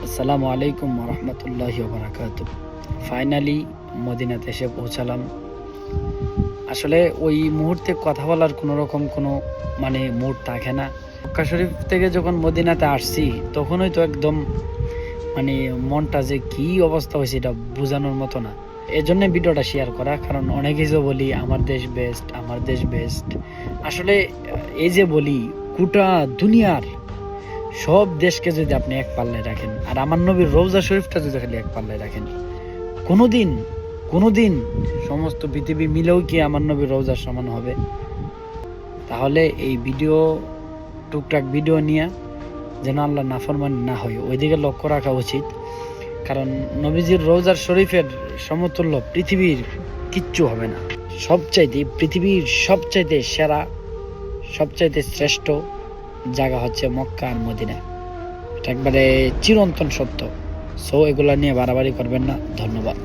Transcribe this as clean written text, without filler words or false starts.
আসসালামু আলাইকুম রহমতুল্লাহি বারাকাতু। ফাইনালি মদিনাতে এসে পৌঁছালাম। আসলে ওই মুহূর্তে কথা বলার কোনো মুড থাকে না। মক্কা শরীফ থেকে যখন মদিনাতে আসছি তখনই তো একদম মনটা যে কি অবস্থা হয়েছে এটা বোঝানোর মতো না। এজন্য ভিডিওটা শেয়ার করা, কারণ অনেক কিছু বলি আমার দেশ বেস্ট, আমার দেশ বেস্ট। আসলে এই যে বলি গোটা দুনিয়ার সব দেশকে যদি আপনি এক পাল্লায় রাখেন আর আমার নবীর রওজা শরীফটা যদি খালি এক পাল্লায় রাখেন, কোনোদিন সমস্ত পৃথিবী মিলেও কি আমার নবীর রওজার সমান হবে? তাহলে এই টুকটাক ভিডিও নিয়ে যেন আল্লাহ নাফরমানি না হয় ওইদিকে লক্ষ্য রাখা উচিত। কারণ নবীজির রওজার শরীফের সমতুল্য পৃথিবীর কিচ্ছু হবে না। পৃথিবীর সবচাইতে সেরা, সবচাইতে শ্রেষ্ঠ জায়গা হচ্ছে মক্কা আর মদিনা। এটা একবারে চিরন্তন সত্য। সো এগুলা নিয়ে বাড়াবাড়ি করবেন না। ধন্যবাদ।